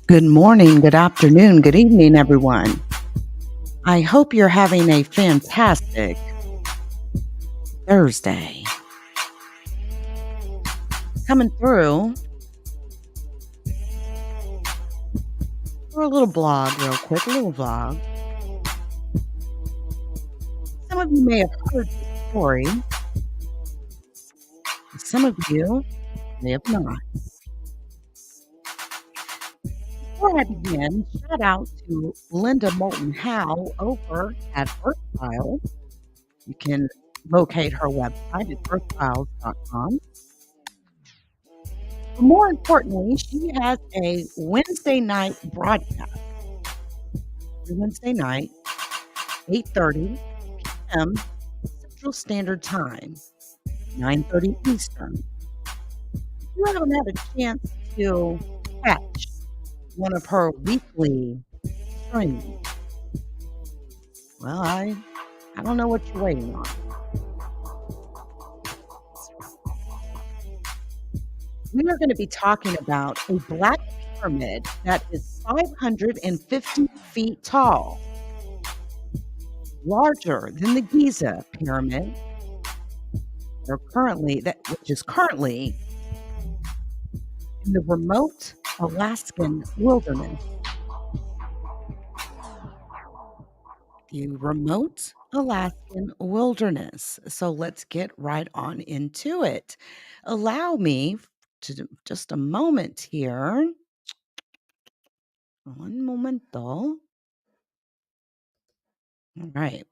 Good morning, good afternoon, good evening, everyone. I hope you're having a fantastic Thursday. Coming through for a little blog, real quick, a little vlog. Some of you may have heard the story, some of you may have not. Before I begin, shout out to Linda Moulton Howe over at Earthfile. You can locate her website at earthfiles.com. But more importantly, she has a Wednesday night broadcast. Wednesday night, 8:30 p.m. Central Standard Time, 9:30 Eastern. If you haven't had a chance to catch one of her weekly streams, well, I don't know what you're waiting on. We are going to be talking about a black pyramid that is 550 feet tall, larger than the Giza pyramid, which is currently in the remote Alaskan wilderness. The remote Alaskan wilderness. So let's get right on into it. Allow me to just a moment here. Un momento. All right.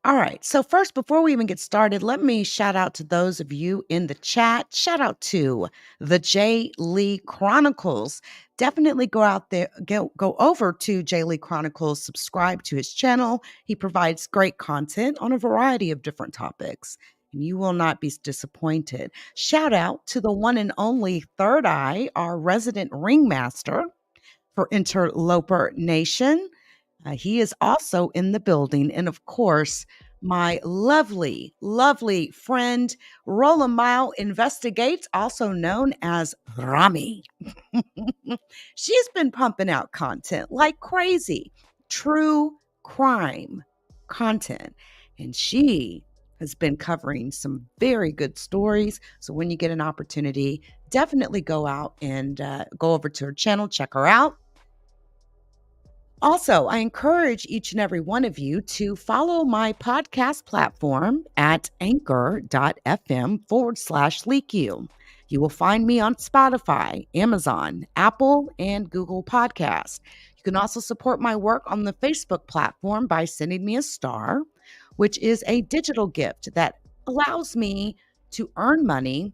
All right. So, first, before we even get started, let me shout out to those of you in the chat. Shout out to the J. Lee Chronicles. Definitely go out there, go over to J. Lee Chronicles, subscribe to his channel. He provides great content on a variety of different topics, and you will not be disappointed. Shout out to the one and only Third Eye, our resident ringmaster for Interloper Nation. He is also in the building. And of course, my lovely, lovely friend, Rolla Mile Investigates, also known as Rami. She's been pumping out content like crazy, true crime content. And she has been covering some very good stories. So when you get an opportunity, definitely go out and go over to her channel, check her out. Also, I encourage each and every one of you to follow my podcast platform at anchor.fm/leakyou. You will find me on Spotify, Amazon, Apple, and Google Podcasts. You can also support my work on the Facebook platform by sending me a star, which is a digital gift that allows me to earn money,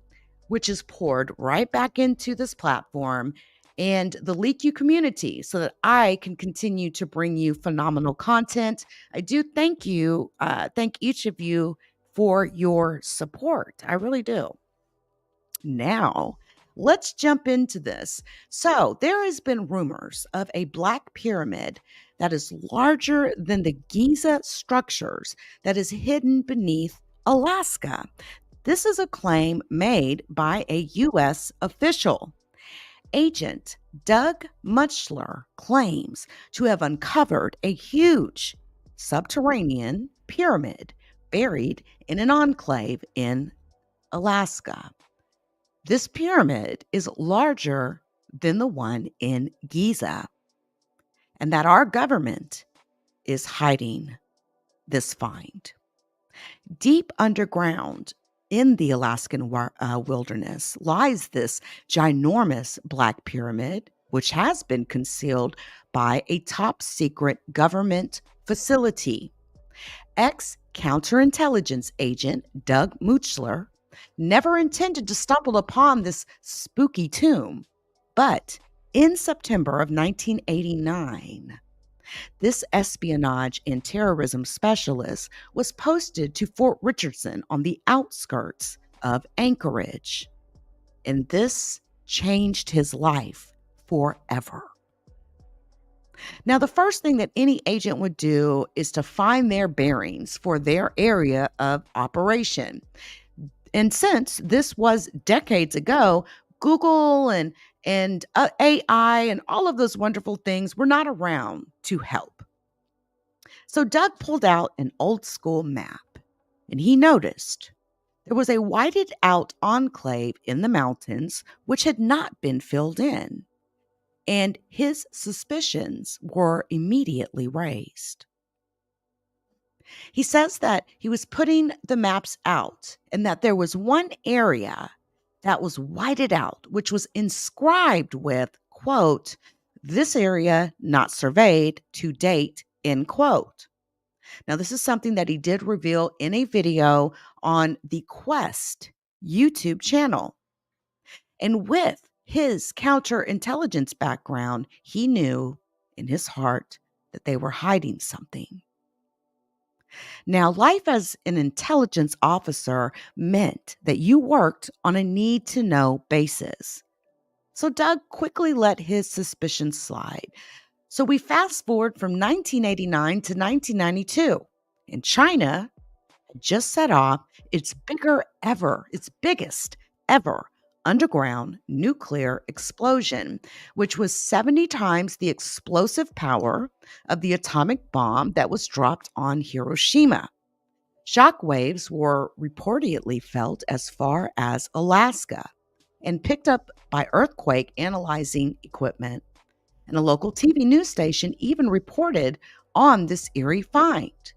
which is poured right back into this platform and the Leak You community so that I can continue to bring you phenomenal content. I do thank each of you for your support. I really do. Now, let's jump into this. So, there has been rumors of a black pyramid that is larger than the Giza structures that is hidden beneath Alaska. This is a claim made by a U.S. official. Agent Doug Mutchler claims to have uncovered a huge subterranean pyramid buried in an enclave in Alaska. This pyramid is larger than the one in Giza, and that our government is hiding this find. Deep underground in the Alaskan wilderness lies this ginormous black pyramid, which has been concealed by a top secret government facility. Ex-counterintelligence agent Doug Mutchler never intended to stumble upon this spooky tomb, but in September of 1989, this espionage and terrorism specialist was posted to Fort Richardson on the outskirts of Anchorage. And this changed his life forever. Now, the first thing that any agent would do is to find their bearings for their area of operation. And since this was decades ago, Google and and AI and all of those wonderful things were not around to help. So Doug pulled out an old school map and he noticed there was a whited out enclave in the mountains which had not been filled in, and his suspicions were immediately raised. He says that he was putting the maps out and that there was one area that was whited out, which was inscribed with, quote, "This area not surveyed to date," end quote. Now, this is something that he did reveal in a video on the Quest YouTube channel. And with his counterintelligence background, he knew in his heart that they were hiding something. Now, life as an intelligence officer meant that you worked on a need to know basis. So Doug quickly let his suspicions slide. So we fast forward from 1989 to 1992, and China had just set off its biggest ever underground nuclear explosion, which was 70 times the explosive power of the atomic bomb that was dropped on Hiroshima. Shock waves were reportedly felt as far as Alaska and picked up by earthquake analyzing equipment. And a local TV news station even reported on this eerie find.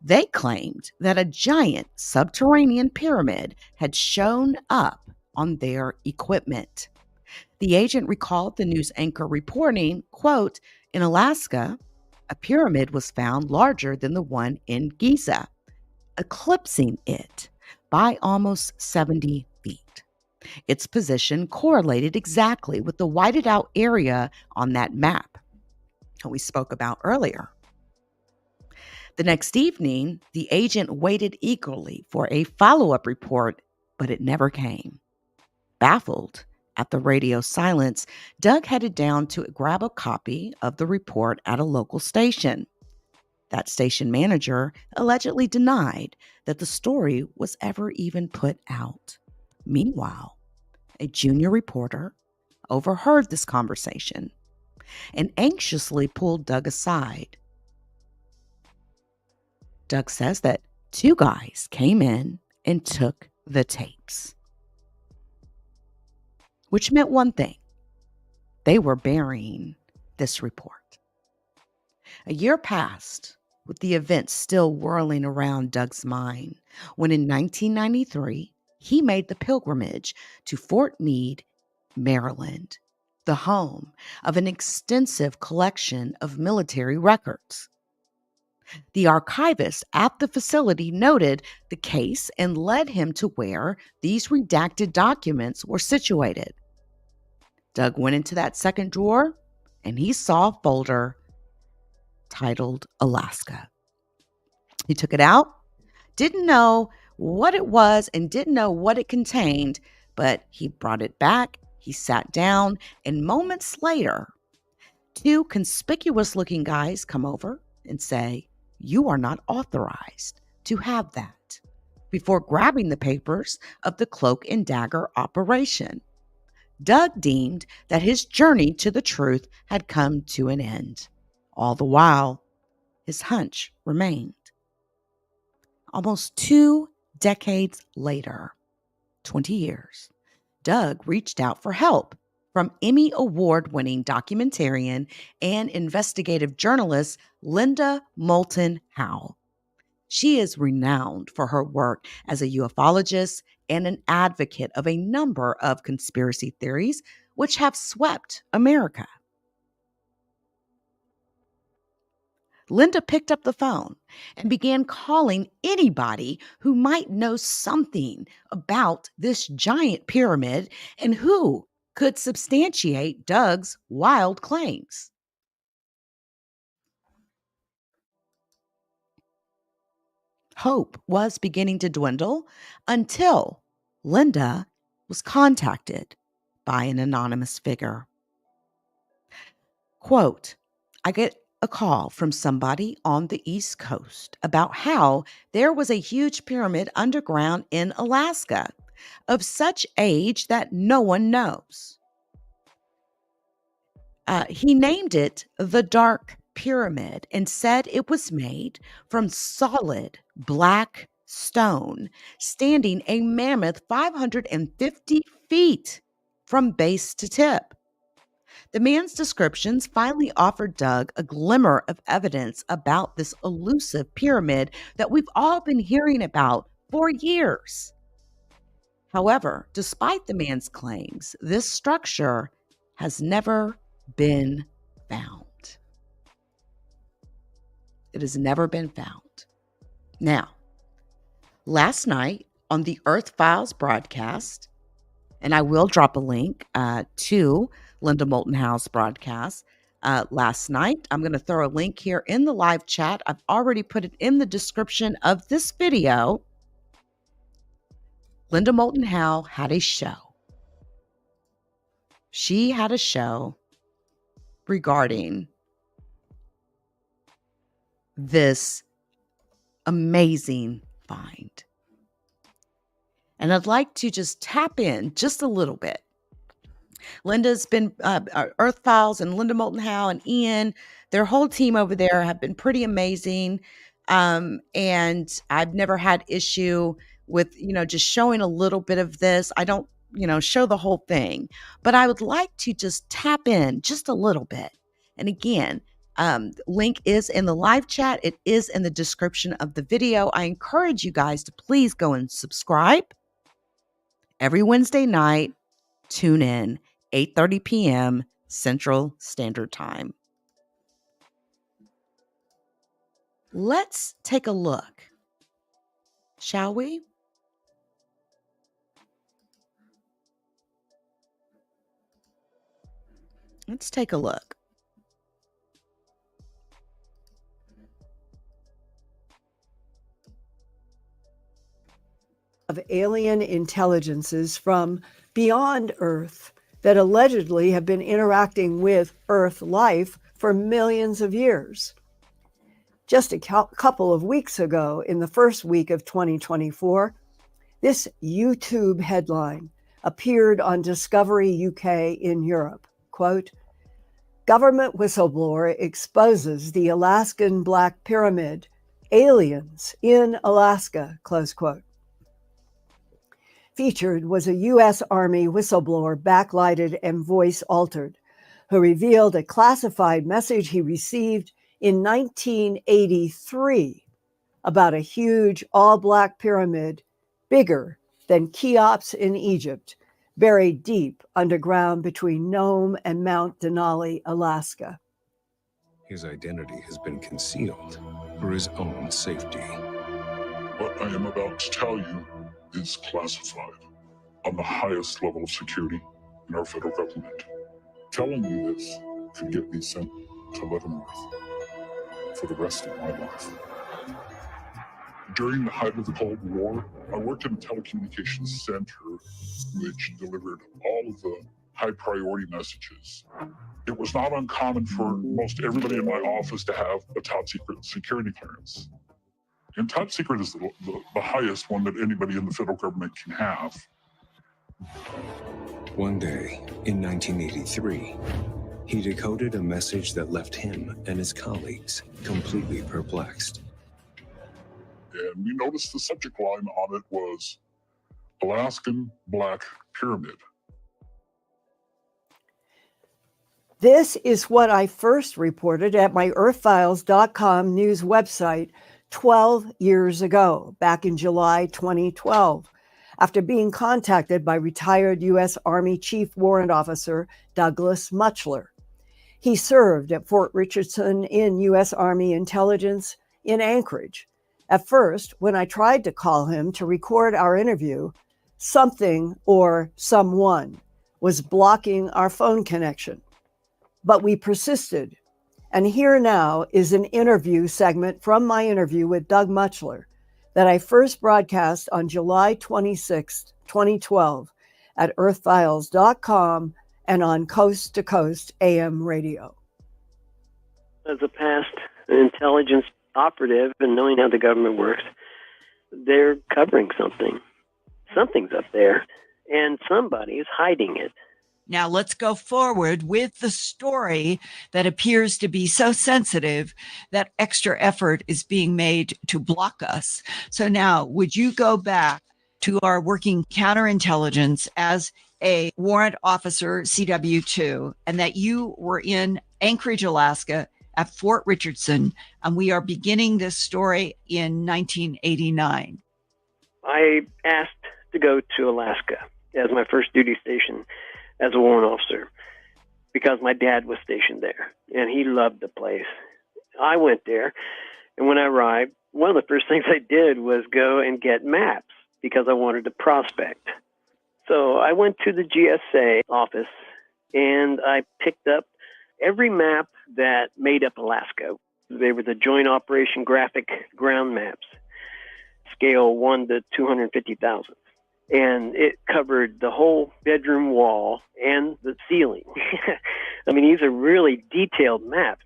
They claimed that a giant subterranean pyramid had shown up on their equipment. The agent recalled the news anchor reporting, quote, "In Alaska, a pyramid was found larger than the one in Giza, eclipsing it by almost 70 feet. Its position correlated exactly with the whited out area on that map that we spoke about earlier." The next evening, the agent waited eagerly for a follow up report, but it never came. Baffled at the radio silence, Doug headed down to grab a copy of the report at a local station. That station manager allegedly denied that the story was ever even put out. Meanwhile, a junior reporter overheard this conversation and anxiously pulled Doug aside. Doug says that two guys came in and took the tapes, which meant one thing: they were burying this report. A year passed with the events still whirling around Doug's mind when in 1993 he made the pilgrimage to Fort Meade, Maryland, the home of an extensive collection of military records. The archivist at the facility noted the case and led him to where these redacted documents were situated. Doug went into that second drawer and he saw a folder titled Alaska. He took it out, didn't know what it was and didn't know what it contained, but he brought it back, he sat down, and moments later, two conspicuous looking guys come over and say, "You are not authorized to have that," before grabbing the papers of the cloak and dagger operation. Doug deemed that his journey to the truth had come to an end. All the while, his hunch remained. Almost 2 decades later, 20 years, Doug reached out for help from Emmy Award-winning documentarian and investigative journalist Linda Moulton Howe. She is renowned for her work as a ufologist and an advocate of a number of conspiracy theories which have swept America. Linda picked up the phone and began calling anybody who might know something about this giant pyramid and who could substantiate Doug's wild claims. Hope was beginning to dwindle until Linda was contacted by an anonymous figure. Quote, "I get a call from somebody on the East Coast about how there was a huge pyramid underground in Alaska of such age that no one knows. He named it the Dark Pyramid and said it was made from solid black stone, standing a mammoth 550 feet from base to tip. The man's descriptions finally offered Doug a glimmer of evidence about this elusive pyramid that we've all been hearing about for years. However, despite the man's claims, this structure has never been found. It has never been found. Now, last night on the Earth Files broadcast, and I will drop a link to Linda Moulton Howe's broadcast last night. I'm going to throw a link here in the live chat. I've already put it in the description of this video. Linda Moulton Howe had a show. She had a show regarding this amazing find. And I'd like to just tap in just a little bit. Linda's been Earth Files and Linda Moulton Howe and Ian, their whole team over there have been pretty amazing. And I've never had issue with, just showing a little bit of this. I don't, show the whole thing, but I would like to just tap in just a little bit. And again, link is in the live chat. It is in the description of the video. I encourage you guys to please go and subscribe. Every Wednesday night, tune in, 8:30 p.m. Central Standard Time. Let's take a look, shall we? Let's take a look. Of alien intelligences from beyond Earth that allegedly have been interacting with Earth life for millions of years. Just a couple of weeks ago, in the first week of 2024, this YouTube headline appeared on Discovery UK in Europe. Quote, "Government whistleblower exposes the Alaskan Black Pyramid, aliens in Alaska," close quote. Featured was a U.S. Army whistleblower, backlighted and voice altered, who revealed a classified message he received in 1983 about a huge all-black pyramid bigger than Cheops in Egypt, buried deep underground between Nome and Mount Denali, Alaska. His identity has been concealed for his own safety. What I am about to tell you is classified on the highest level of security in our federal government. Telling you this could get me sent to Leavenworth for the rest of my life. During the height of the Cold War, I worked in a telecommunications center which delivered all of the high priority messages. It was not uncommon for most everybody in my office to have a top secret security clearance. And top secret is the highest one that anybody in the federal government can have. One day, in 1983, he decoded a message that left him and his colleagues completely perplexed. And we noticed the subject line on it was Alaskan Black Pyramid. This is what I first reported at my earthfiles.com news website 12 years ago, back in July 2012, after being contacted by retired U.S. Army Chief Warrant Officer Douglas Mutchler. He served at Fort Richardson in U.S. Army Intelligence in Anchorage. At first, when I tried to call him to record our interview, something or someone was blocking our phone connection. But we persisted. And here now is an interview segment from my interview with Doug Mutchler that I first broadcast on July 26, 2012 at earthfiles.com and on Coast to Coast AM radio. As a past intelligence operative and knowing how the government works, they're covering something. Something's up there, and somebody is hiding it. Now let's go forward with the story that appears to be so sensitive that extra effort is being made to block us. So now, would you go back to our working counterintelligence as a warrant officer, CW2, and that you were in Anchorage, Alaska at Fort Richardson, and we are beginning this story in 1989? I asked to go to Alaska as my first duty station as a warrant officer because my dad was stationed there and he loved the place. I went there, and when I arrived, one of the first things I did was go and get maps because I wanted to prospect. So I went to the GSA office and I picked up every map that made up Alaska. They were the Joint Operation Graphic Ground Maps, scale 1 to 250,000. And it covered the whole bedroom wall and the ceiling. I mean, these are really detailed maps.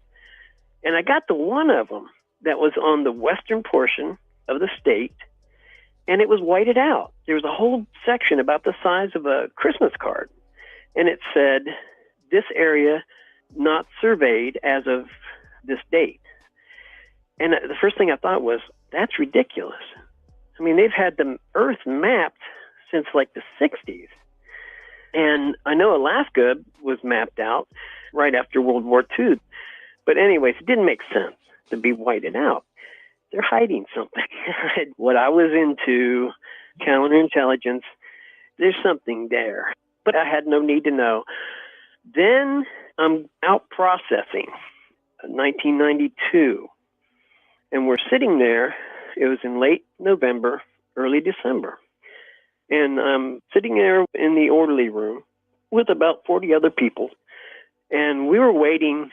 And I got to one of them that was on the western portion of the state, and it was whited out. There was a whole section about the size of a Christmas card. And it said, this area not surveyed as of this date. And the first thing I thought was, that's ridiculous. I mean, they've had the Earth mapped since like the 60s. And I know Alaska was mapped out right after World War II. But anyways, it didn't make sense to be whited out. They're hiding something. What I was into, counterintelligence, there's something there. But I had no need to know. Then I'm out processing, 1992. And we're sitting there. It was in late November, early December. And I'm sitting there in the orderly room with about 40 other people. And we were waiting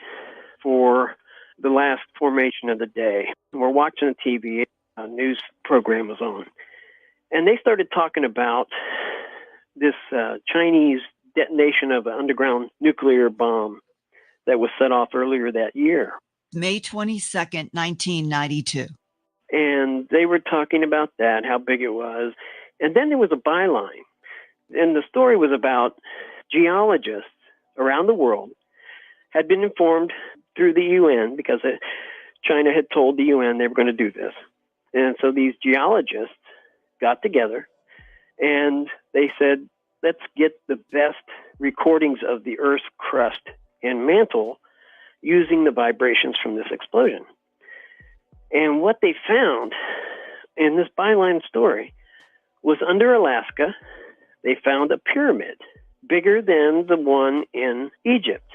for the last formation of the day. We're watching the TV. A news program was on. And they started talking about this Chinese detonation of an underground nuclear bomb that was set off earlier that year. May 22nd, 1992. And they were talking about that, how big it was. And then there was a byline. And the story was about geologists around the world had been informed through the UN because China had told the UN they were going to do this. And so these geologists got together and they said, let's get the best recordings of the Earth's crust and mantle using the vibrations from this explosion. And what they found in this byline story was under Alaska, they found a pyramid bigger than the one in Egypt.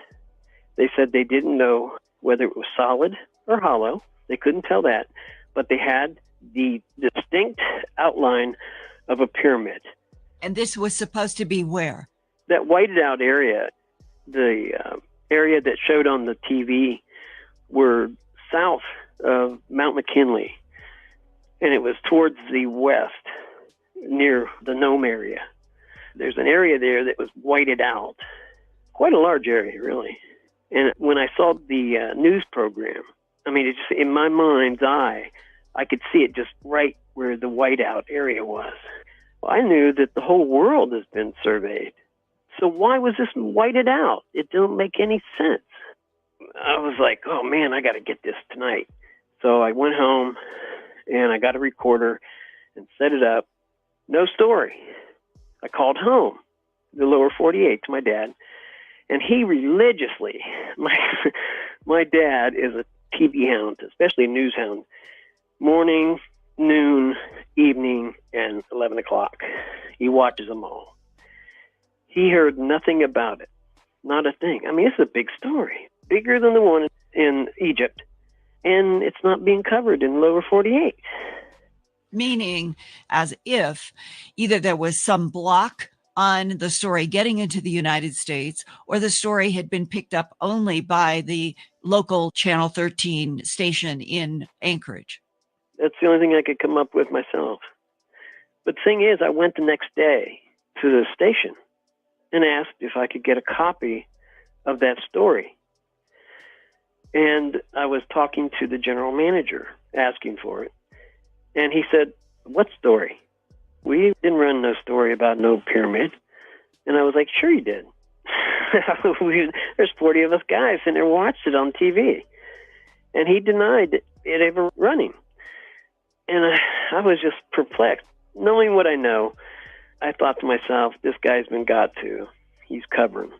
They said they didn't know whether it was solid or hollow. They couldn't tell that, but they had the distinct outline of a pyramid. And this was supposed to be where? That whited out area, the area that showed on the TV, were south of Mount McKinley, and it was towards the west, near the Nome area. There's an area there that was whited out, quite a large area, really. And when I saw the news program, I mean, it just, in my mind's eye, I could see it just right where the whiteout area was. Well, I knew that the whole world has been surveyed. So why was this whited out? It don't make any sense. I was like, oh man, I got to get this tonight. So I went home and I got a recorder and set it up. No story. I called home, the lower 48, to my dad, and he religiously, my dad is a TV hound, especially a news hound, morning, noon, evening, and 11 o'clock. He watches them all. He heard nothing about it, not a thing. I mean, it's a big story, bigger than the one in Egypt, and it's not being covered in lower 48. Meaning as if either there was some block on the story getting into the United States, or the story had been picked up only by the local Channel 13 station in Anchorage. That's the only thing I could come up with myself. But the thing is, I went the next day to the station and asked if I could get a copy of that story. And I was talking to the general manager, asking for it. And he said, what story? We didn't run no story about no pyramid. And I was like, sure you did. There's 40 of us guys sitting there watched it on TV. And he denied it ever running. And I was just perplexed. Knowing what I know, I thought to myself, this guy's been got to. He's covering.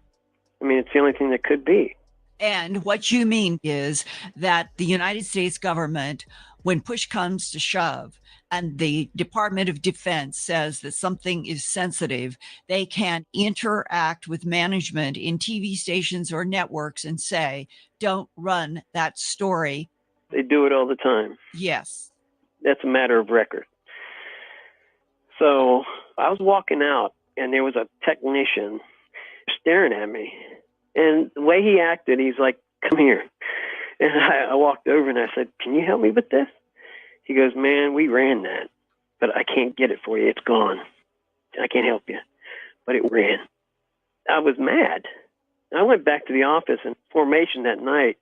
I mean, it's the only thing that could be. And what you mean is that the United States government, when push comes to shove, and the Department of Defense says that something is sensitive, they can interact with management in TV stations or networks and say, don't run that story. They do it all the time. Yes. That's a matter of record. So I was walking out, and there was a technician staring at me. And the way he acted, he's like, come here. And I walked over and I said, can you help me with this? He goes, man, we ran that, but I can't get it for you. It's gone. I can't help you. But it ran. I was mad. I went back to the office in formation that night.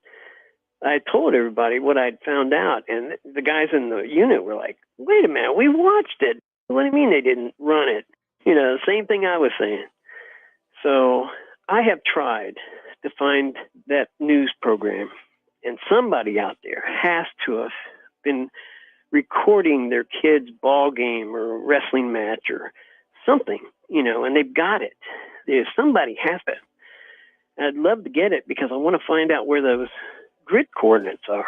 I told everybody what I'd found out. And the guys in the unit were like, wait a minute, we watched it. What do you mean they didn't run it? You know, the same thing I was saying. So I have tried to find that news program, and somebody out there has to have been recording their kid's ball game or wrestling match or something, you know, and they've got it. Somebody has it. I'd love to get it because I want to find out where those grid coordinates are.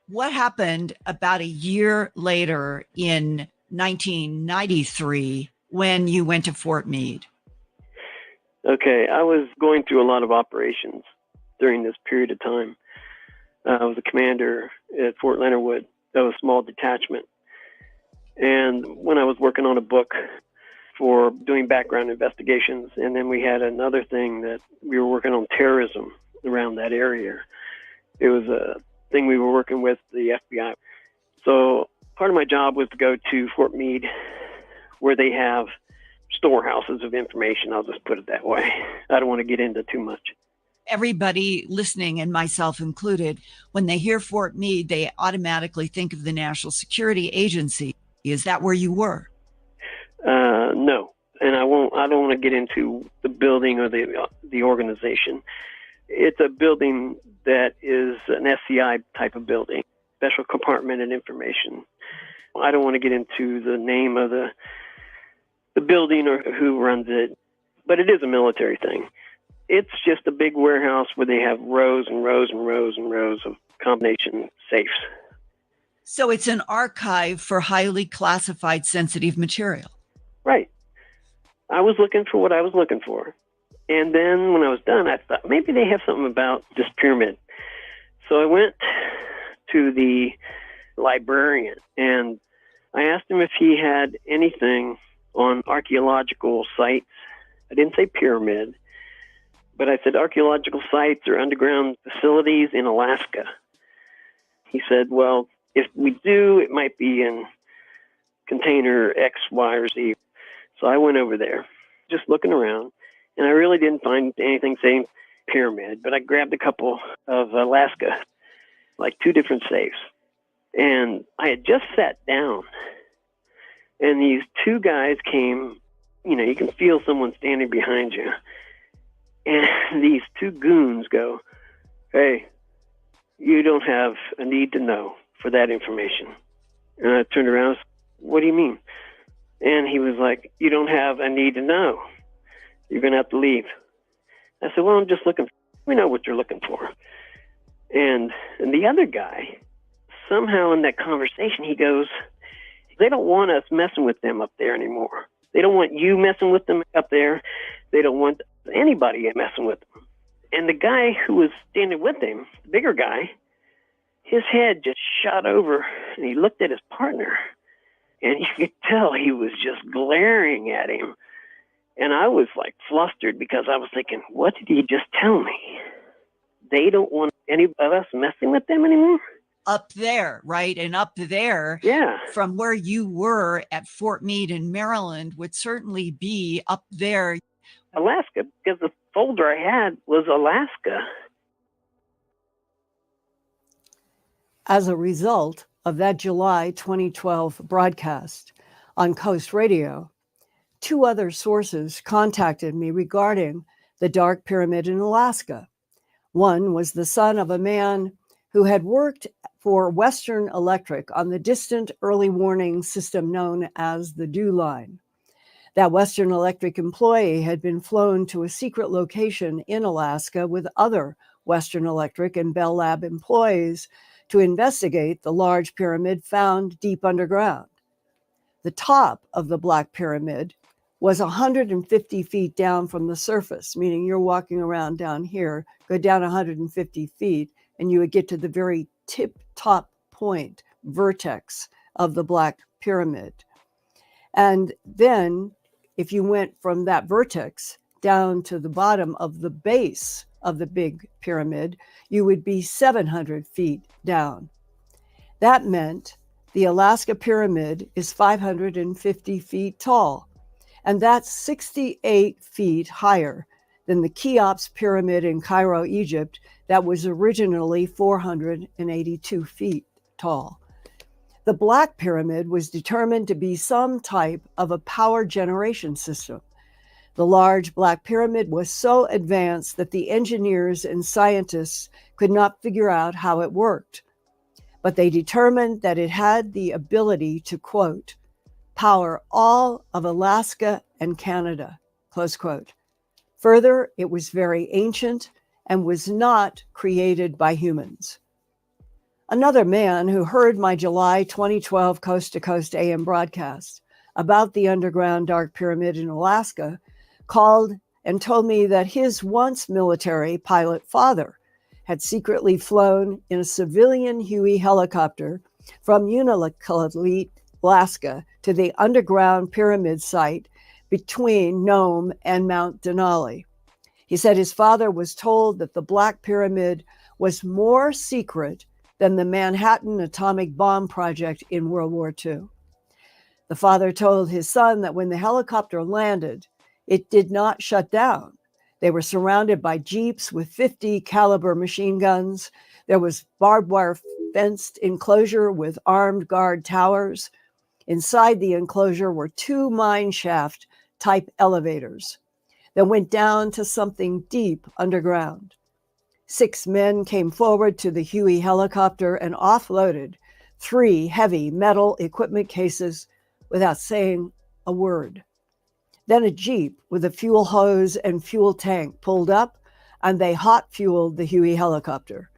What happened about a year later in 1993 when you went to Fort Meade? Okay, I was going through a lot of operations during this period of time. I was a commander at Fort Leonard Wood of a small detachment. And when I was working on a book for doing background investigations, and then we had another thing that we were working on terrorism around that area. It was a thing we were working with the FBI. So part of my job was to go to Fort Meade, where they have storehouses of information. I'll just put it that way. I don't want to get into too much. Everybody listening, and myself included, when they hear Fort Meade, they automatically think of the National Security Agency. Is that where you were? No, and I won't. I don't want to get into the building or the organization. It's a building that is an SCI type of building, Special Compartmented Information. I don't want to get into the name of the building or who runs it, but it is a military thing. It's just a big warehouse where they have rows and rows and rows and rows of combination safes. So it's an archive for highly classified sensitive material. Right. I was looking for what I was looking for. And then when I was done, I thought maybe they have something about this pyramid. So I went to the librarian and I asked him if he had anything on archaeological sites. I didn't say pyramid, but I said archaeological sites or underground facilities in Alaska. He said, well, if we do, it might be in container X, Y, or Z. So I went over there, just looking around, and I really didn't find anything saying pyramid, but I grabbed a couple of Alaska, like 2 different safes. And I had just sat down, and these 2 guys came. You know, you can feel someone standing behind you. And these 2 goons go, hey, you don't have a need to know for that information. And I turned around and said, what do you mean? And he was like, you don't have a need to know. You're going to have to leave. I said, well, I'm just looking. We know what you're looking for. And the other guy, somehow in that conversation, he goes, they don't want us messing with them up there anymore. They don't want you messing with them up there. They don't want anybody messing with them. And the guy who was standing with him, the bigger guy, his head just shot over and he looked at his partner and you could tell he was just glaring at him. And I was like flustered because I was thinking, what did he just tell me? They don't want any of us messing with them anymore? Up there, right? And up there, yeah, from where you were at Fort Meade in Maryland would certainly be up there. Alaska, because the folder I had was Alaska. As a result of that July 2012 broadcast on Coast Radio, 2 other sources contacted me regarding the Dark Pyramid in Alaska. One was the son of a man who had worked for Western Electric on the distant early warning system known as the Dew Line. That Western Electric employee had been flown to a secret location in Alaska with other Western Electric and Bell Lab employees to investigate the large pyramid found deep underground. The top of the Black Pyramid was 150 feet down from the surface, meaning you're walking around down here, go down 150 feet, and you would get to the very top point, vertex of the Black Pyramid. And then if you went from that vertex down to the bottom of the base of the big pyramid, you would be 700 feet down. That meant the Alaska Pyramid is 550 feet tall, and that's 68 feet higher than the Cheops Pyramid in Cairo, Egypt, that was originally 482 feet tall. The Black Pyramid was determined to be some type of a power generation system. The large Black Pyramid was so advanced that the engineers and scientists could not figure out how it worked. But they determined that it had the ability to, quote, power all of Alaska and Canada, close quote. Further, it was very ancient and was not created by humans. Another man who heard my July 2012 Coast to Coast AM broadcast about the underground Dark Pyramid in Alaska called and told me that his once military pilot father had secretly flown in a civilian Huey helicopter from Unalakleet, Alaska, to the underground pyramid site between Nome and Mount Denali. He said his father was told that the Black Pyramid was more secret than the Manhattan atomic bomb project in World War II. The father told his son that when the helicopter landed, it did not shut down. They were surrounded by jeeps with 50 caliber machine guns. There was barbed wire fenced enclosure with armed guard towers. Inside the enclosure were 2 mine shaft type elevators that went down to something deep underground. 6 men came forward to the Huey helicopter and offloaded 3 heavy metal equipment cases without saying a word. Then a jeep with a fuel hose and fuel tank pulled up, and they hot fueled the Huey helicopter.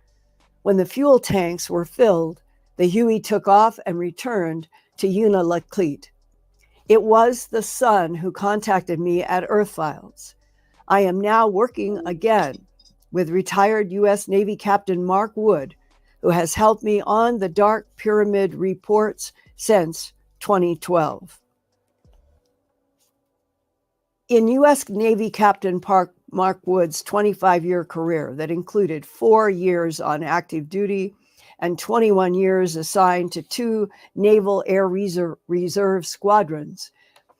When the fuel tanks were filled, the Huey took off and returned to Unalakleet. It was the son who contacted me at Earth Files. I am now working again with retired U.S. Navy Captain Mark Wood, who has helped me on the Dark Pyramid reports since 2012. In U.S. Navy Captain Mark Wood's 25-year career that included 4 years on active duty and 21 years assigned to 2 Naval Air Reserve squadrons,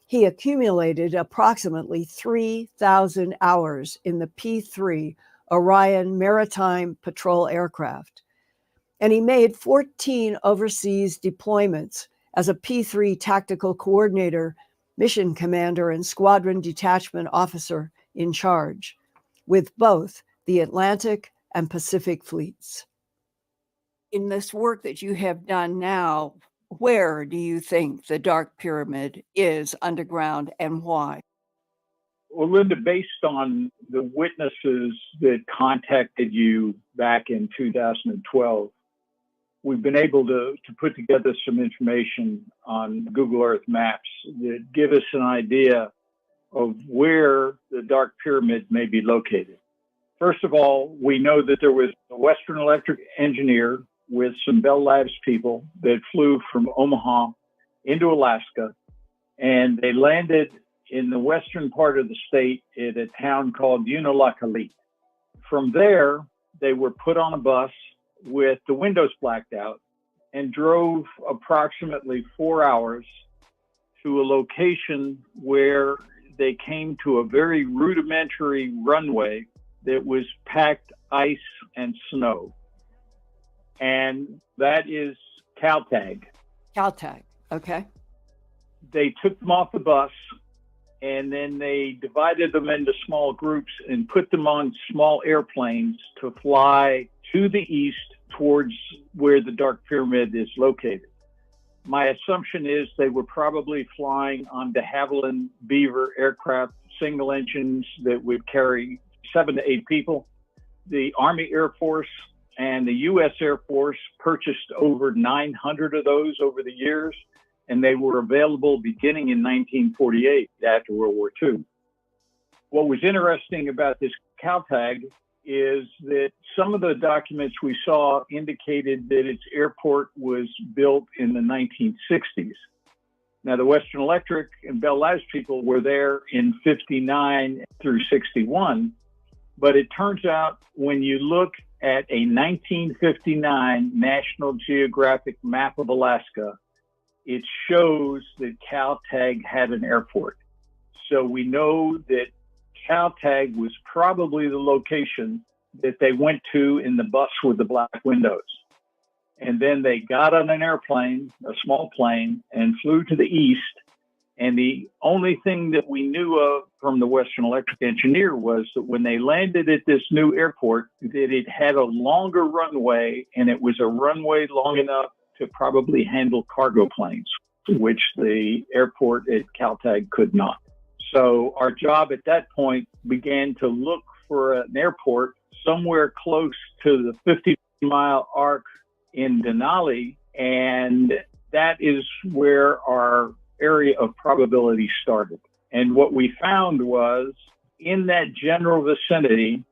he accumulated approximately 3,000 hours in the P-3 Orion Maritime Patrol aircraft. And he made 14 overseas deployments as a P-3 tactical coordinator, mission commander, and squadron detachment officer in charge, with both the Atlantic and Pacific fleets. In this work that you have done now, where do you think the Dark Pyramid is underground and why? Well, Linda, based on the witnesses that contacted you back in 2012, we've been able to put together some information on Google Earth Maps that give us an idea of where the Dark Pyramid may be located. First of all, we know that there was a Western Electric engineer with some Bell Labs people that flew from Omaha into Alaska, and they landed in the western part of the state at a town called Unalakleet. From there, they were put on a bus with the windows blacked out and drove approximately 4 hours to a location where they came to a very rudimentary runway that was packed ice and snow. And that is Caltag. Caltag, okay. They took them off the bus and then they divided them into small groups and put them on small airplanes to fly to the east towards where the Dark Pyramid is located. My assumption is they were probably flying on de Havilland Beaver aircraft, single engines that would carry 7 to 8 people. The Army Air Force and the U.S. Air Force purchased over 900 of those over the years, and they were available beginning in 1948 after World War II. What was interesting about this Caltag is that some of the documents we saw indicated that its airport was built in the 1960s. Now, the Western Electric and Bell Labs people were there in 59 through 61, but it turns out when you look at a 1959 National Geographic map of Alaska, it shows that Caltag had an airport. So we know that Caltag was probably the location that they went to in the bus with the black windows. And then they got on an airplane, a small plane, and flew to the east. And the only thing that we knew of from the Western Electric engineer was that when they landed at this new airport, that it had a longer runway, and it was a runway long enough to probably handle cargo planes, which the airport at Caltag could not. So our job at that point began to look for an airport somewhere close to the 50-mile arc in Denali, and that is where our area of probability started. And what we found was in that general vicinity,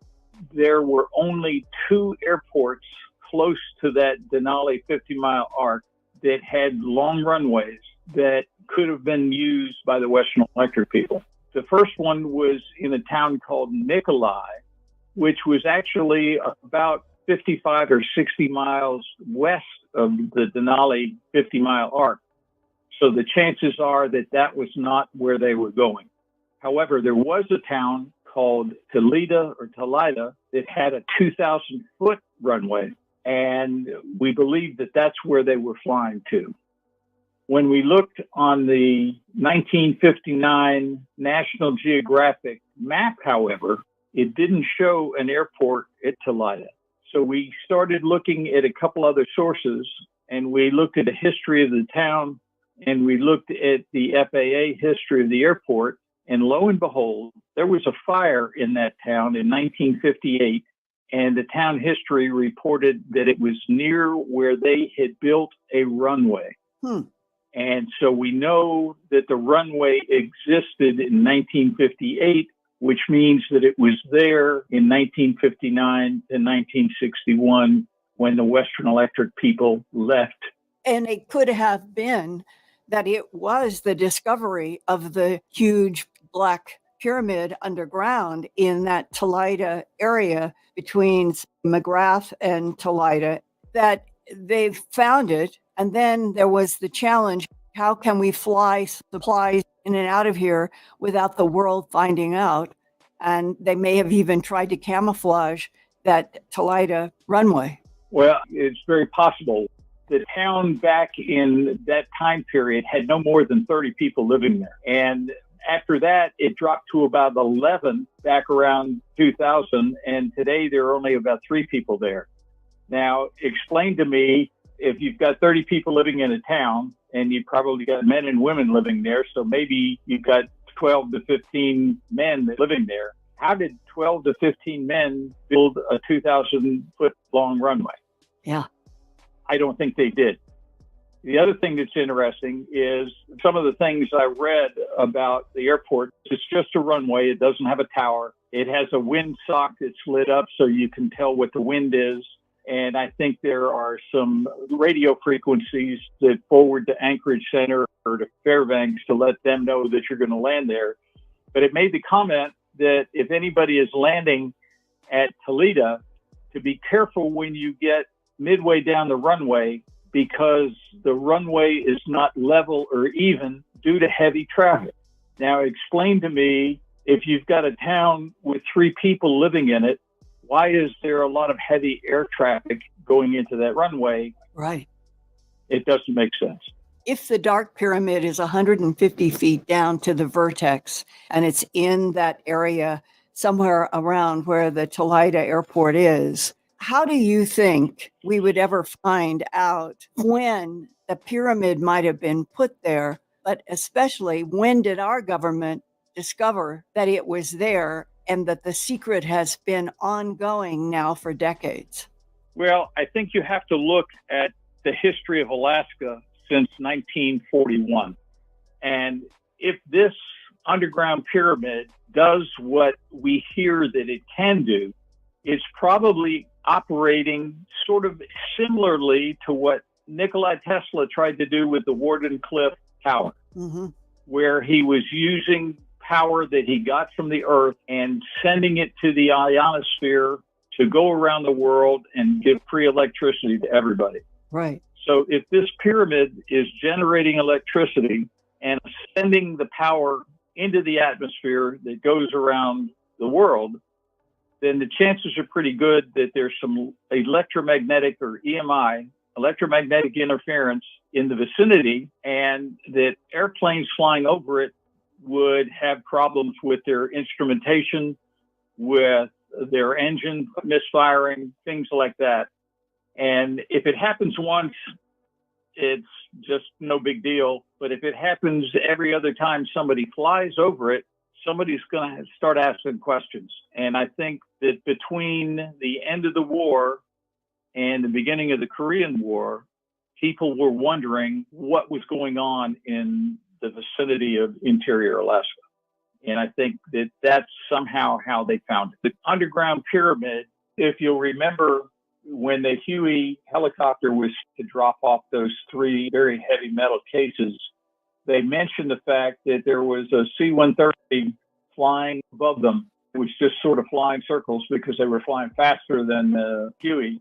there were only 2 airports close to that Denali 50-mile arc that had long runways that could have been used by the Western Electric people. The first one was in a town called Nikolai, which was actually about 55 or 60 miles west of the Denali 50-mile arc. So the chances are that that was not where they were going. However, there was a town called Toledo that had a 2,000-foot runway, and we believe that that's where they were flying to. When we looked on the 1959 National Geographic map, however, it didn't show an airport at Toledo. So we started looking at a couple other sources, and we looked at the history of the town, and we looked at the FAA history of the airport, and lo and behold, there was a fire in that town in 1958, and the town history reported that it was near where they had built a runway. And so we know that the runway existed in 1958, which means that it was there in 1959 and 1961 when the Western Electric people left. And it could have been that it was the discovery of the huge black pyramid underground in that Toledo area between McGrath and Toledo, that they found it. And then there was the challenge, how can we fly supplies in and out of here without the world finding out? And they may have even tried to camouflage that Toledo runway. Well, it's very possible. The town back in that time period had no more than 30 people living there. And after that, it dropped to about 11 back around 2000. And today there are only about 3 people there. Now, explain to me, if you've got 30 people living in a town and you've probably got men and women living there, so maybe you've got 12 to 15 men living there. How did 12 to 15 men build a 2,000-foot long runway? Yeah. I don't think they did. The other thing that's interesting is some of the things I read about the airport. It's just a runway. It doesn't have a tower. It has a windsock that's lit up so you can tell what the wind is. And I think there are some radio frequencies that forward to Anchorage Center or to Fairbanks to let them know that you're going to land there. But it made the comment that if anybody is landing at Toledo, to be careful when you get midway down the runway, because the runway is not level or even due to heavy traffic. Now, explain to me, if you've got a town with 3 people living in it, why is there a lot of heavy air traffic going into that runway? Right. It doesn't make sense. If the Dark Pyramid is 150 feet down to the vertex and it's in that area somewhere around where the Toledo airport is, how do you think we would ever find out when the pyramid might have been put there? But especially, when did our government discover that it was there and that the secret has been ongoing now for decades? Well, I think you have to look at the history of Alaska since 1941. And if this underground pyramid does what we hear that it can do, it's probably operating sort of similarly to what Nikola Tesla tried to do with the Wardenclyffe Tower, where he was using power that he got from the Earth and sending it to the ionosphere to go around the world and give free electricity to everybody. Right. So if this pyramid is generating electricity and sending the power into the atmosphere that goes around the world, then the chances are pretty good that there's some electromagnetic or EMI, electromagnetic interference in the vicinity, and that airplanes flying over it would have problems with their instrumentation, with their engine misfiring, things like that. And if it happens once, it's just no big deal. But if it happens every other time somebody flies over it, somebody's going to start asking questions. And I think that between the end of the war and the beginning of the Korean War, people were wondering what was going on in the vicinity of interior Alaska. And I think that that's somehow how they found it. The underground pyramid, if you'll remember, when the Huey helicopter was to drop off those 3 very heavy metal cases, they mentioned the fact that there was a C-130 flying above them. It was just sort of flying circles because they were flying faster than the Huey.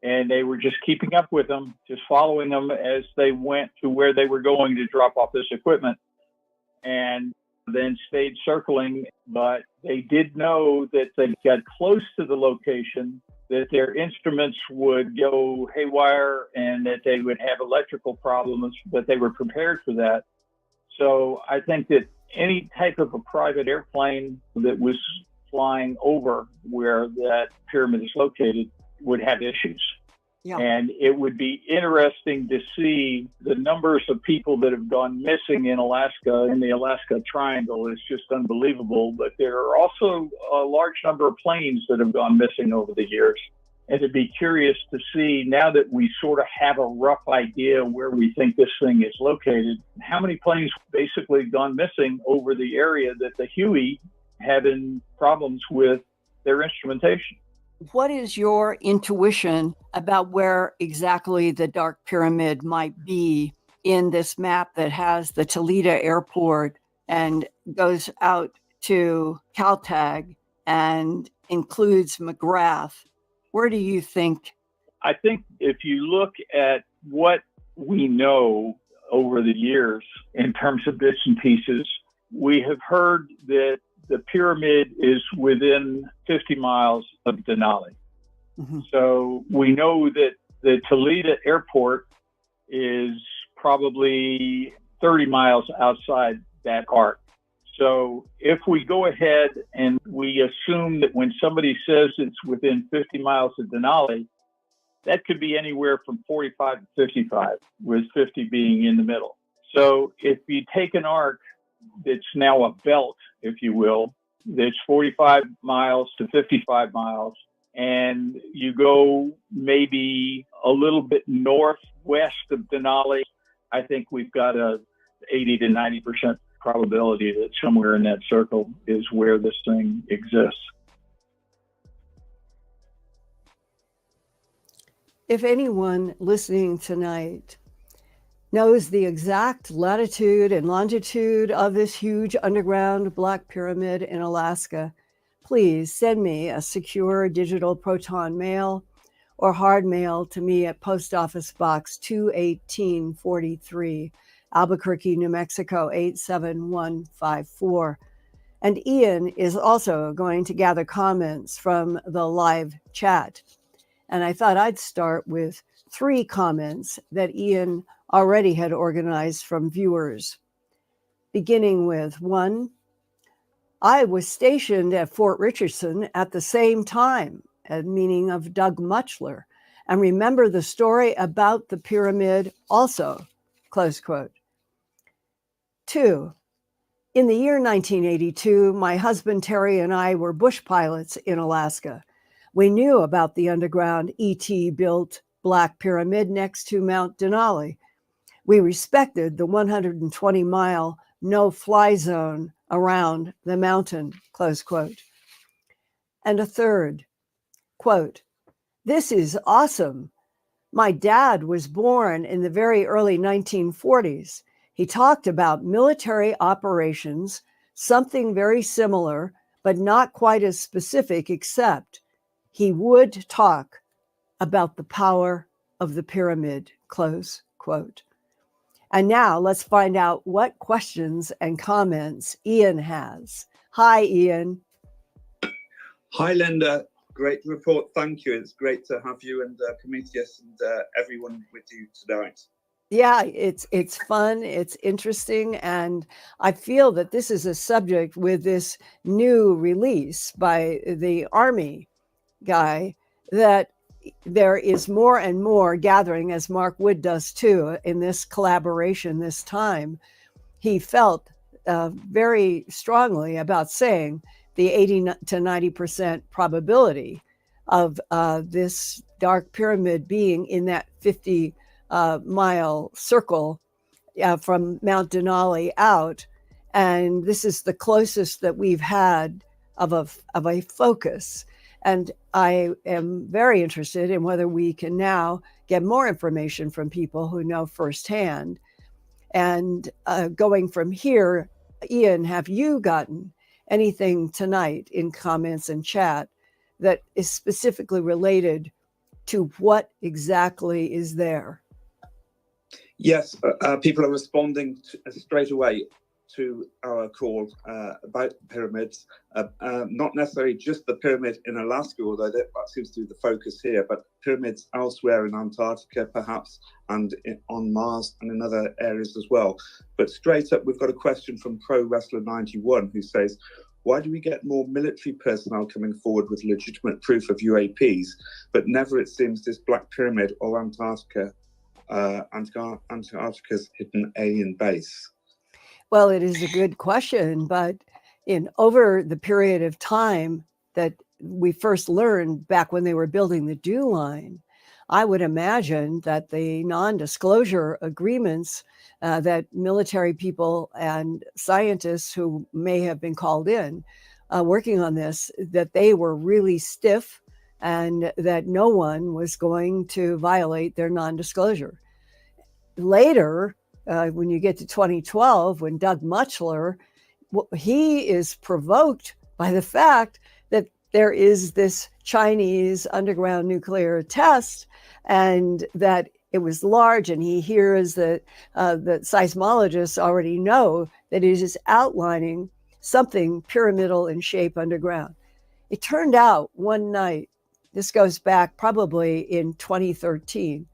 And they were just keeping up with them, just following them as they went to where they were going to drop off this equipment. And then stayed circling, but they did know that they got close to the location, that their instruments would go haywire and that they would have electrical problems, but they were prepared for that. So I think that any type of a private airplane that was flying over where that pyramid is located would have issues. Yeah. And it would be interesting to see the numbers of people that have gone missing in Alaska, in the Alaska Triangle. Is just unbelievable. But there are also a large number of planes that have gone missing over the years. And it'd be curious to see, now that we sort of have a rough idea where we think this thing is located, how many planes basically gone missing over the area that the Huey having problems with their instrumentation. What is your intuition about where exactly the Dark Pyramid might be in this map that has the Toledo airport and goes out to Caltag and includes McGrath? Where do you think? I think if you look at what we know over the years in terms of bits and pieces, we have heard that the pyramid is within 50 miles of Denali. Mm-hmm. So we know that the Toledo airport is probably 30 miles outside that arc. So if we go ahead and we assume that when somebody says it's within 50 miles of Denali, that could be anywhere from 45 to 55, with 50 being in the middle. So if you take an arc that's now a belt, if you will, that's 45 miles to 55 miles, and you go maybe a little bit northwest of Denali, I think we've got a 80 to 90% probability that somewhere in that circle is where this thing exists. If anyone listening tonight knows the exact latitude and longitude of this huge underground black pyramid in Alaska, please send me a secure digital proton mail or hard mail to me at Post Office Box 21843, Albuquerque, New Mexico 87154. And Ian is also going to gather comments from the live chat. And I thought I'd start with 3 comments that Ian already had organized from viewers, beginning with 1. I was stationed at Fort Richardson at the same time, meaning of Doug Muchler, and remember the story about the pyramid also, close quote. 2. In the year 1982, my husband Terry and I were bush pilots in Alaska. We knew about the underground ET-built Black Pyramid next to Mount Denali. We respected the 120-mile no-fly zone around the mountain, close quote. And a third, quote, this is awesome. My dad was born in the very early 1940s. He talked about military operations, something very similar, but not quite as specific, except he would talk about the power of the pyramid, close quote. And now let's find out what questions and comments Ian has. Hi, Ian. Hi, Linda. Great report. Thank you. It's great to have you and Prometheus and everyone with you tonight. Yeah, it's fun, it's interesting, and I feel that this is a subject with this new release by the Army guy that there is more and more gathering, as Mark Wood does too, in this collaboration this time. He felt very strongly about saying the 80 to 90% probability of this dark pyramid being in that 50-mile circle from Mount Denali out. And this is the closest that we've had of a focus. And I am very interested in whether we can now get more information from people who know firsthand. And going from here, Ian, have you gotten anything tonight in comments and chat that is specifically related to what exactly is there? Yes, people are responding straight away to our call about pyramids, not necessarily just the pyramid in Alaska, although that seems to be the focus here, but pyramids elsewhere in Antarctica, perhaps, and on Mars and in other areas as well. But straight up, we've got a question from Pro Wrestler 91 who says, why do we get more military personnel coming forward with legitimate proof of UAPs, but never, it seems, this Black Pyramid or Antarctica's hidden alien base? Well, it is a good question, but over the period of time that we first learned back when they were building the dew line, I would imagine that the non-disclosure agreements that military people and scientists who may have been called in working on this, that they were really stiff and that no one was going to violate their non-disclosure. Later, when you get to 2012, when Doug Muchler, he is provoked by the fact that there is this Chinese underground nuclear test and that it was large, and he hears that the seismologists already know that it is outlining something pyramidal in shape underground. It turned out one night, this goes back probably in 2013,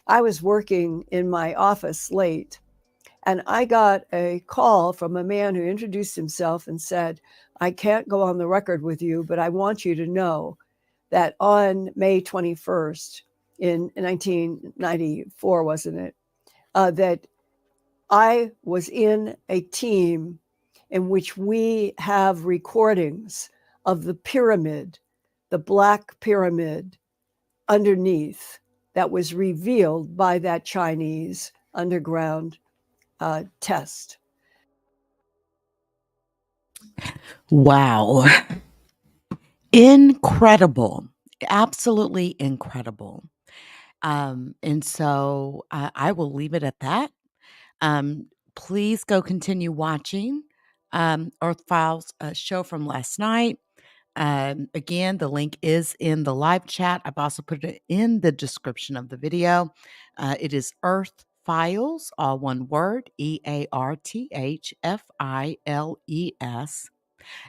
I was working in my office late, and I got a call from a man who introduced himself and said, I can't go on the record with you, but I want you to know that on May 21st in 1994, wasn't it, that I was in a team in which we have recordings of the pyramid, the Black Pyramid underneath, that was revealed by that Chinese underground test. Wow. Incredible. Absolutely incredible. And so I will leave it at that. Please go continue watching Earth Files show from last night. Again, the link is in the live chat. I've also put it in the description of the video. It is Earth Files, all one word, EARTHFILES.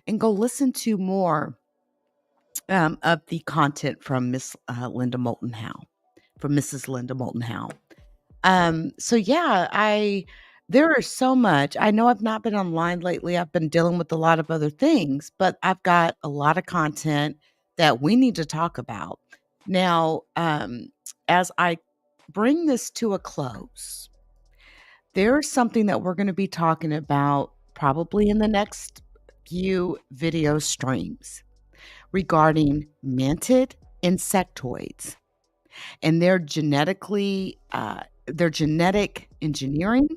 And go listen to more of the content from Miss Linda Moulton Howe, from Mrs. Linda Moulton Howe. So yeah, there is so much. I know I've not been online lately. I've been dealing with a lot of other things, but I've got a lot of content that we need to talk about. Now, as I bring this to a close, there's something that we're going to be talking about probably in the next few video streams regarding mantid insectoids and their genetic engineering,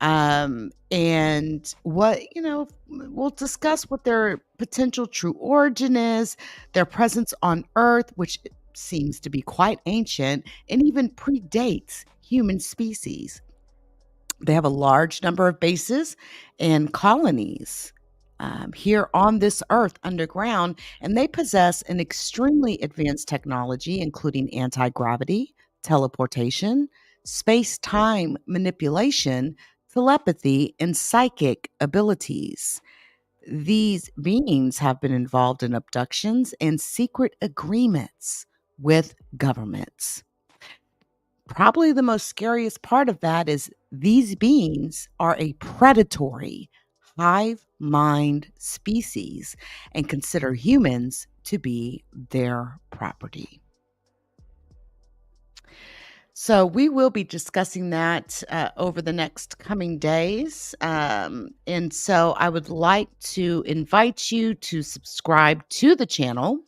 and we'll discuss what their potential true origin is, their presence on Earth, which seems to be quite ancient and even predates human species. They have a large number of bases and colonies here on this earth underground, and they possess an extremely advanced technology, including anti gravity, teleportation, space time manipulation, telepathy, and psychic abilities. These beings have been involved in abductions and secret agreements with governments. Probably the most scariest part of that is these beings are a predatory, hive mind species and consider humans to be their property. So we will be discussing that over the next coming days. And so I would like to invite you to subscribe to the channel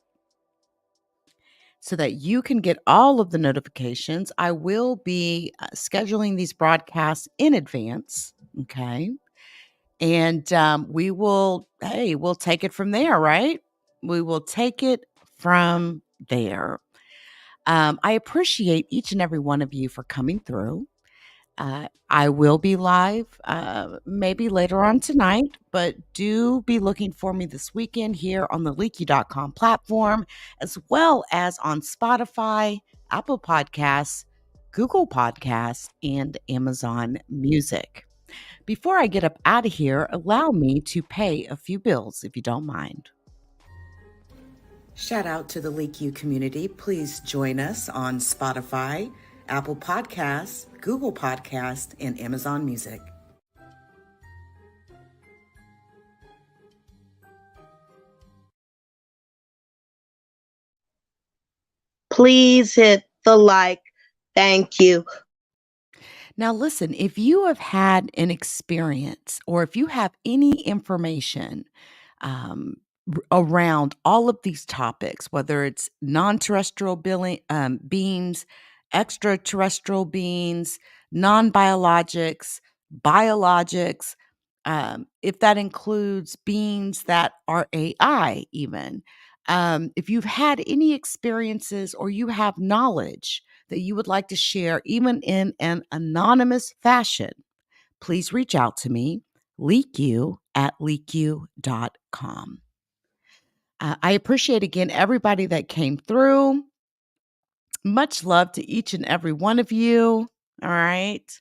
so that you can get all of the notifications. I will be scheduling these broadcasts in advance. Okay. And we'll take it from there, right? We will take it from there. I appreciate each and every one of you for coming through. I will be live maybe later on tonight, but do be looking for me this weekend here on the leaky.com platform, as well as on Spotify, Apple Podcasts, Google Podcasts, and Amazon Music. Before I get up out of here, allow me to pay a few bills, if you don't mind. Shout out to the Leak You community. Please join us on Spotify, Apple Podcasts, Google Podcasts, and Amazon Music. Please hit the like. Thank you. Now, listen, if you have had an experience or if you have any information around all of these topics, whether it's non-terrestrial beings, extraterrestrial beings, non-biologics, biologics, if that includes beings that are AI even, if you've had any experiences or you have knowledge that you would like to share, even in an anonymous fashion, please reach out to me, leakyou@leakyou.com. I appreciate again everybody that came through. Much love to each and every one of you. All right.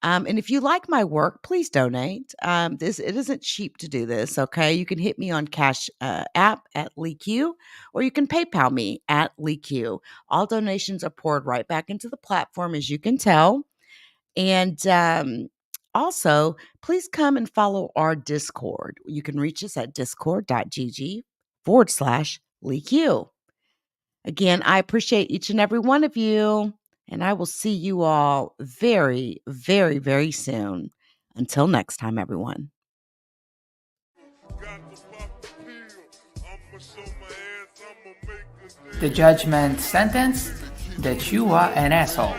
And if you like my work, please donate. It isn't cheap to do this. Okay, you can hit me on Cash App at LeakU, or you can PayPal me at LeakU. All donations are poured right back into the platform, as you can tell. And also, please come and follow our Discord. You can reach us at discord.gg/LeakU. Again, I appreciate each and every one of you, and I will see you all very, very, very soon. Until next time, everyone. The judgment sentence that you are an asshole.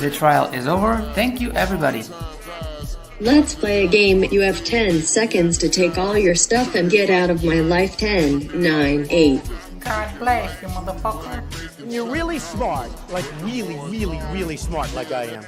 The trial is over. Thank you, everybody. Let's play a game. You have 10 seconds to take all your stuff and get out of my life. 10, 9, 8. God bless you, motherfucker. You're really smart. Like really, really, really smart like I am.